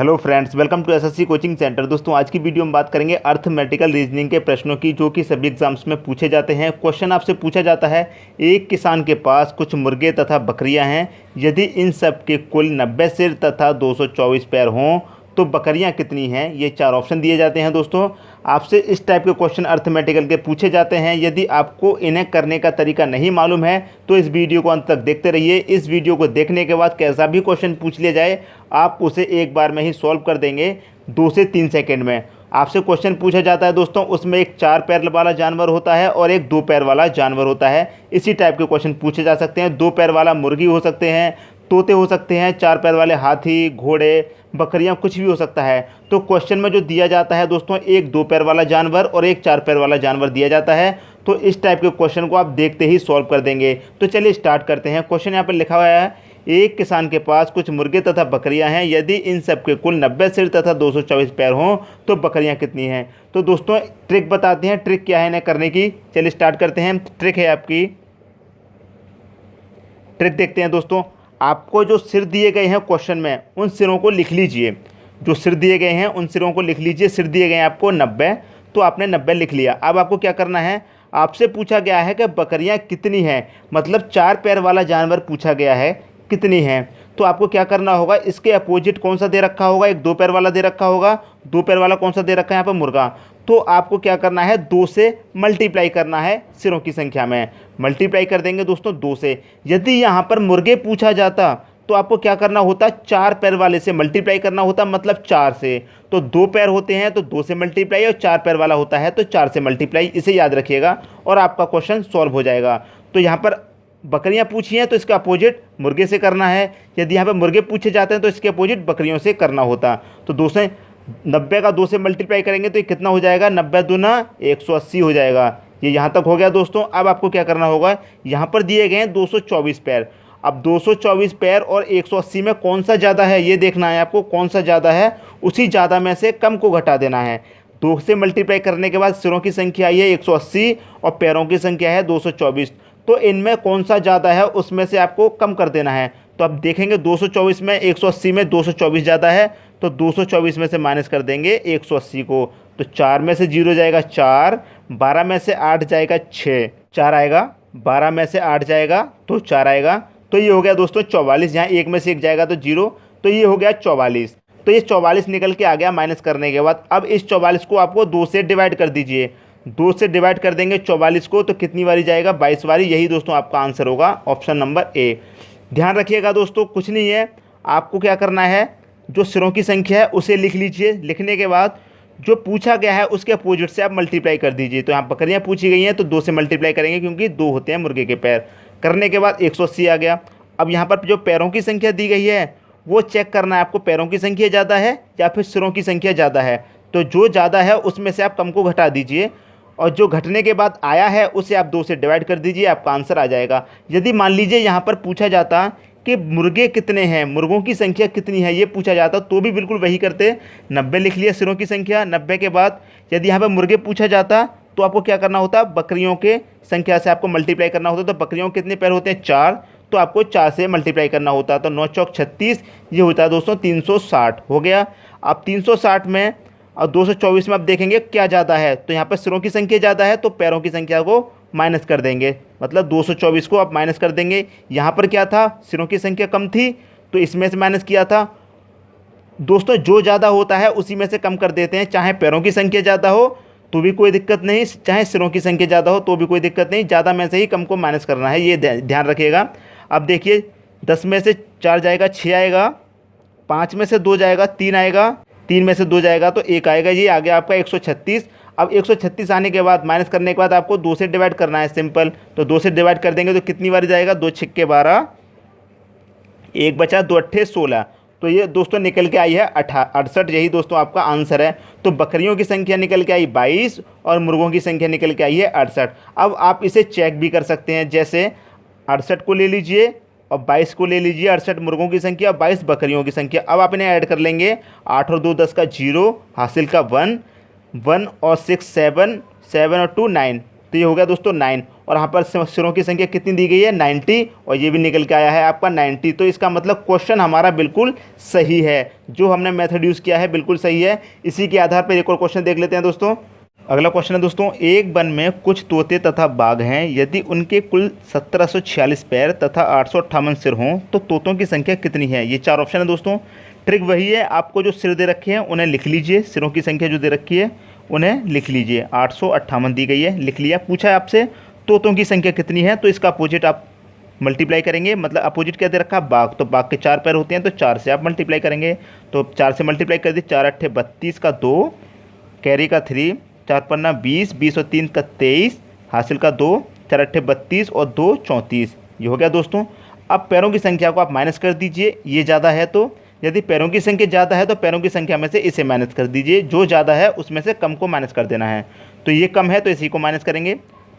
Hello friends, welcome to SSC coaching centre. दोस्तों, आज की वीडियो में बात करेंगे अर्थमेटिकल रीजनिंग के प्रश्नों की, जो कि सभी एग्जाम्स में पूछे जाते हैं। क्वेश्चन आपसे पूछा जाता है, एक किसान के पास कुछ मुर्गे तथा बकरियां हैं। यदि इन सब के कुल 90 सिर तथा 224 पैर हों तो बकरियां कितनी हैं? ये 4 ऑप्शन दिए जाते हैं। दोस्तों, आपसे इस टाइप के क्वेश्चन अर्थमेटिकल के पूछे जाते हैं। यदि आपको इन्हें करने का तरीका नहीं मालूम है तो इस वीडियो को अंत तक देखते रहिए। इस वीडियो को देखने के बाद कैसा भी क्वेश्चन पूछ लिया जाए, आप उसे एक बार में ही सॉल्व कर देंगे 2 से 3 सेकेंड में। आपसे क्वेश्चन पूछा जाता है दोस्तों, उसमें एक 4 पैर वाला जानवर होता है और एक 2 पैर वाला जानवर होता है। इसी टाइप के क्वेश्चन पूछे जा सकते हैं। 2 पैर वाला मुर्गी हो सकते हैं, तोते हो सकते हैं, 4 पैर वाले हाथी, घोड़े, बकरियां, कुछ भी हो सकता है। तो क्वेश्चन में जो दिया जाता है दोस्तों, एक 2 पैर वाला जानवर और एक 4 पैर वाला जानवर दिया जाता है। तो इस टाइप के क्वेश्चन को आप देखते ही सॉल्व कर देंगे। तो चलिए स्टार्ट करते हैं। क्वेश्चन यहाँ पर लिखा हुआ है, एक किसान के पास कुछ मुर्गे तथा बकरियां हैं। यदि इन सब के कुल 90 सिर तथा 224 पैर हों तो बकरियां कितनी हैं? तो दोस्तों, ट्रिक बताते हैं, ट्रिक क्या है इन्हें करने की। चलिए स्टार्ट करते हैं। ट्रिक है आपकी, ट्रिक देखते हैं दोस्तों। आपको जो सिर दिए गए हैं क्वेश्चन में, उन सिरों को लिख लीजिए। जो सिर दिए गए हैं उन सिरों को लिख लीजिए। सिर दिए गए हैं आपको 90, तो आपने 90 लिख लिया। अब आपको क्या करना है, आपसे पूछा गया है कि बकरियां कितनी हैं, मतलब 4 पैर वाला जानवर पूछा गया है, कितनी हैं। तो आपको क्या करना होगा, इसके अपोजिट कौन सा दे रखा होगा? एक 2 पैर वाला दे रखा होगा। 2 पैर वाला कौन सा दे रखा है यहाँ पर? मुर्गा। तो आपको क्या करना है, 2 से मल्टीप्लाई करना है सिरों की संख्या में। मल्टीप्लाई कर देंगे दोस्तों 2 से। यदि यहाँ पर मुर्गे पूछा जाता तो आपको क्या करना होता, 4 पैर वाले से मल्टीप्लाई करना होता, मतलब 4 से। तो 2 पैर होते हैं तो 2 से मल्टीप्लाई, और 4 पैर वाला होता है तो 4 से मल्टीप्लाई। इसे याद रखिएगा और आपका क्वेश्चन सॉल्व हो जाएगा। तो यहाँ पर बकरियां पूछी हैं तो इसका अपोजिट मुर्गे से करना है। यदि यहाँ पर मुर्गे पूछे जाते हैं तो इसके अपोजिट बकरियों से करना होता। तो 90 का 2 से मल्टीप्लाई करेंगे तो ये कितना हो जाएगा? 90 दूना 180 हो जाएगा। ये यहाँ तक हो गया दोस्तों। अब आपको क्या करना होगा, यहाँ पर दिए गए हैं 224 पैर। अब 224 पैर और 180 में कौन सा ज़्यादा है ये देखना है आपको। कौन सा ज़्यादा है, उसी ज़्यादा में से कम को घटा देना है। 2 से मल्टीप्लाई करने के बाद सिरों की संख्या आई है 180 और पैरों की संख्या है 224। तो इनमें कौन सा ज़्यादा है, उसमें से आपको कम कर देना है। तो अब देखेंगे 224 में 180 में 224 ज़्यादा है, तो 224 में से माइनस कर देंगे 180 को। तो 4 में से 0 जाएगा 4, 12 में से 8 जाएगा 6, 4 आएगा। 12 में से 8 जाएगा तो 4 आएगा। तो ये हो गया दोस्तों 44। यहाँ 1 में से 1 जाएगा तो 0, तो ये हो गया 44। तो ये 44 निकल के आ गया माइनस करने के बाद। अब इस 44 को आपको 2 से डिवाइड कर दीजिए। 2 से डिवाइड कर देंगे 44 को तो कितनी बारी जाएगा? 22 बारी। यही दोस्तों आपका आंसर होगा, ऑप्शन नंबर ए। ध्यान रखिएगा दोस्तों, कुछ नहीं है, आपको क्या करना है, जो सिरों की संख्या है उसे लिख लीजिए। लिखने के बाद जो पूछा गया है उसके अपोजिट से आप मल्टीप्लाई कर दीजिए। तो यहाँ बकरियाँ पूछी गई हैं तो 2 से मल्टीप्लाई करेंगे, क्योंकि 2 होते हैं मुर्गे के पैर। करने के बाद 180 आ गया। अब यहाँ पर जो पैरों की संख्या दी गई है वो चेक करना है आपको, पैरों की संख्या ज़्यादा है या फिर सिरों की संख्या ज़्यादा है। तो जो ज़्यादा है उसमें से आप कम को घटा दीजिए, और जो घटने के बाद आया है उसे आप 2 से डिवाइड कर दीजिए, आपका आंसर आ जाएगा। यदि मान लीजिए यहाँ पर पूछा जाता कि मुर्गे कितने हैं, मुर्गों की संख्या कितनी है, ये पूछा जाता तो भी बिल्कुल वही करते। 90 लिख लिया सिरों की संख्या। 90 के बाद यदि यहाँ पर मुर्गे पूछा जाता तो आपको क्या करना होता, बकरियों के संख्या से आपको मल्टीप्लाई करना होता। तो बकरियों के कितने पैर होते हैं? 4, तो आपको 4 से मल्टीप्लाई करना होता। तो 9 चौक 36, ये होता है दोस्तों 360 हो गया। अब 360 में और 224 में आप देखेंगे क्या ज़्यादा है, तो यहाँ पर सिरों की संख्या ज़्यादा है तो पैरों की संख्या को माइनस कर देंगे, मतलब 224 को आप माइनस कर देंगे। यहाँ पर क्या था, सिरों की संख्या कम थी तो इसमें से माइनस किया था। दोस्तों, जो ज़्यादा होता है उसी में से कम कर देते हैं, चाहे पैरों की संख्या ज़्यादा हो तो भी कोई दिक्कत नहीं, चाहे सिरों की संख्या ज़्यादा हो तो भी कोई दिक्कत नहीं। ज़्यादा में से ही कम को माइनस करना है, ये ध्यान रखिएगा। अब देखिए 10 में से 4 जाएगा 6 आएगा, 5 में से 2 जाएगा 3 आएगा, 3 में से 2 जाएगा तो 1 आएगा। ये आ गया आपका 136। अब 136 आने के बाद माइनस करने के बाद आपको 2 से डिवाइड करना है, सिंपल। तो 2 से डिवाइड कर देंगे तो कितनी बार जाएगा? 2 छिक्के 12, 1 बचा, 2 अट्ठे 16। तो ये दोस्तों निकल के आई है 68। यही दोस्तों आपका आंसर है। तो बकरियों की संख्या निकल के आई 22 और मुर्गों की संख्या निकल के आई है 68। अब आप इसे चेक भी कर सकते हैं, जैसे 68 को ले लीजिए और 22 को ले लीजिए, 68 मुर्गों की संख्या, 22 बकरियों की संख्या। अब आप इन्हें ऐड कर लेंगे, 8 और 2 10 का 0, हासिल का 1, 1 और 6 7, 7 और 2 9, तो ये हो गया दोस्तों 9। और यहाँ पर सिरों की संख्या कितनी दी गई है 90, और ये भी निकल के आया है आपका 90। तो इसका मतलब क्वेश्चन हमारा बिल्कुल सही है, जो हमने मेथड यूज़ किया है बिल्कुल सही है। इसी के आधार पर एक और क्वेश्चन देख लेते हैं दोस्तों। अगला क्वेश्चन है दोस्तों, एक वन में कुछ तोते तथा बाघ हैं, यदि उनके कुल 1746 पैर तथा 858 सिर हों तो तोतों की संख्या कितनी है। ये 4 ऑप्शन है दोस्तों। ट्रिक वही है, आपको जो सिर दे रखे हैं उन्हें लिख लीजिए, सिरों की संख्या जो दे रखी है उन्हें लिख लीजिए। 858 दी गई है, लिख लिया। पूछा है आपसे तोतों की संख्या कितनी है, तो इसका अपोजिट आप मल्टीप्लाई करेंगे। मतलब अपोजिट क्या दे रखा है, बाघ, तो बाघ के 4 पैर होते हैं तो 4 से आप मल्टीप्लाई करेंगे। तो 4 से मल्टीप्लाई कर दी, 4 अट्ठे 32 का 2, कैरी का 3, 4 पन्ना 20, 20 और 3 का 23, हासिल का 2, 4 अट्ठे 32 और 2 34। ये हो गया दोस्तों। अब पैरों की संख्या को आप माइनस कर दीजिए, ये ज़्यादा है तो यदि पैरों की संख्या ज़्यादा है तो पैरों की संख्या में से इसे माइनस कर दीजिए, जो ज़्यादा है उसमें से कम को माइनस कर देना है। तो ये कम है तो इसी को माइनस करेंगे।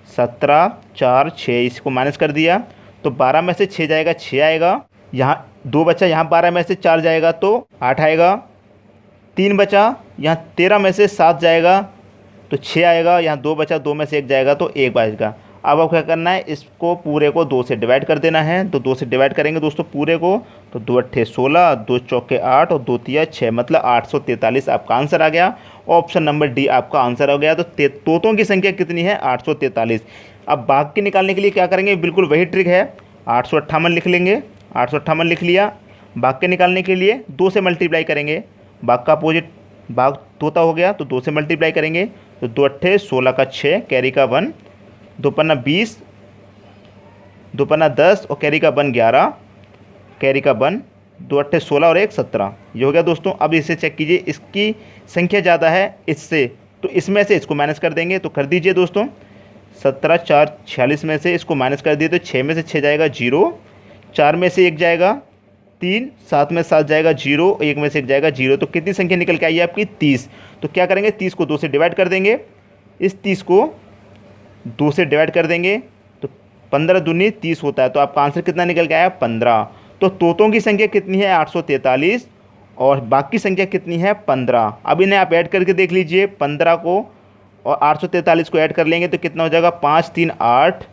17, 4, 6, इसको माइनस कर दिया तो 12 में से 6 जाएगा 6 आएगा, यहाँ 2 बचा, यहाँ 12 में से 4 जाएगा तो 8 आएगा, 3 बचा, यहाँ 13 में से 7 जाएगा तो 6 आएगा, यहाँ 2 बचा, 2 में से 1 जाएगा तो 1 बचेगा। अब आपको क्या करना है, इसको पूरे को 2 से डिवाइड कर देना है। तो 2 से डिवाइड करेंगे दोस्तों पूरे को, तो 2 अट्ठे 16, 2 चौके 8 और 2 तिया 6, मतलब 843 आपका आंसर आ गया। ऑप्शन नंबर डी आपका आंसर हो गया। तो तोतों की संख्या कितनी है, 843। अब बाघ की निकालने के लिए क्या करेंगे, बिल्कुल वही ट्रिक है, 858 लिख लेंगे। 858 लिख लिया। बाघ के निकालने के लिए 2 से मल्टीप्लाई करेंगे, बाघ का अपोजिट बाघ तोता हो गया तो 2 से मल्टीप्लाई करेंगे। तो 2 अट्ठे 16 का 6, कैरी का 1, 2 पन्ना 20, 2 पन्ना 10 और कैरी का 1 11, कैरी का 1, 2 अट्ठे 16 और 1 17। ये हो गया दोस्तों। अब इसे चेक कीजिए, इसकी संख्या ज़्यादा है इससे, तो इसमें से इसको माइनस कर देंगे। तो कर दीजिए दोस्तों, 17, 4, 46 में से इसको माइनस कर दिए तो 6 में से 6 जाएगा 0, 4 में से 1 जाएगा 3, 7 में 7 जाएगा 0, 1 में से 1 जाएगा 0। तो कितनी संख्या निकल के आई है आपकी 30। तो क्या करेंगे, 30 को 2 से डिवाइड कर देंगे, इस 30 को 2 से डिवाइड कर देंगे तो 15 दूनी 30 होता है। तो आपका आंसर कितना निकल के आया, 15। तो तोतों की संख्या कितनी है, 843, और बाघ की संख्या कितनी है, 15। अब इन्हें आप ऐड करके देख लीजिए, 15 को और 843 को ऐड कर लेंगे तो कितना हो जाएगा, 5 3 8,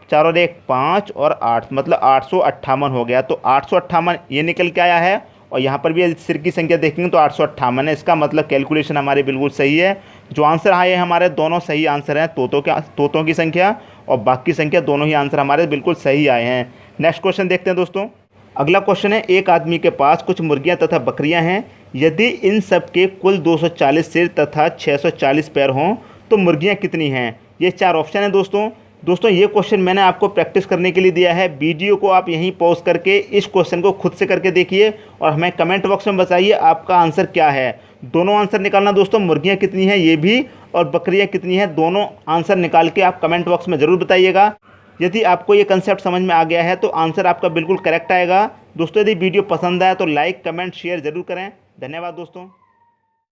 4 और 1 5 और 8, मतलब 858 हो गया। तो 858 ये निकल के आया है। और यहाँ पर भी सिर की संख्या देखेंगे तो 858 है। इसका मतलब कैलकुलेशन हमारी बिल्कुल सही है। जो आंसर आए हैं हमारे दोनों सही आंसर हैं, तोतों की संख्या और बाघ की संख्या, दोनों ही आंसर हमारे बिल्कुल सही आए हैं। नेक्स्ट क्वेश्चन देखते हैं दोस्तों। अगला क्वेश्चन है, एक आदमी के पास कुछ मुर्गियां तथा बकरियां हैं, यदि इन सब के कुल 240 सिर तथा 640 पैर हों तो मुर्गियां कितनी हैं। ये 4 ऑप्शन है दोस्तों। ये क्वेश्चन मैंने आपको प्रैक्टिस करने के लिए दिया है। वीडियो को आप यहीं पॉज करके इस क्वेश्चन को खुद से करके देखिए और हमें कमेंट बॉक्स में बताइए आपका आंसर क्या है। दोनों आंसर निकालना दोस्तों, मुर्गियां कितनी हैं ये भी और बकरियां कितनी हैं, दोनों आंसर निकाल के आप कमेंट बॉक्स में ज़रूर बताइएगा। यदि आपको ये कंसेप्ट समझ में आ गया है तो आंसर आपका बिल्कुल करेक्ट आएगा। दोस्तों यदि वीडियो पसंद आया तो लाइक कमेंट शेयर ज़रूर करें। धन्यवाद दोस्तों।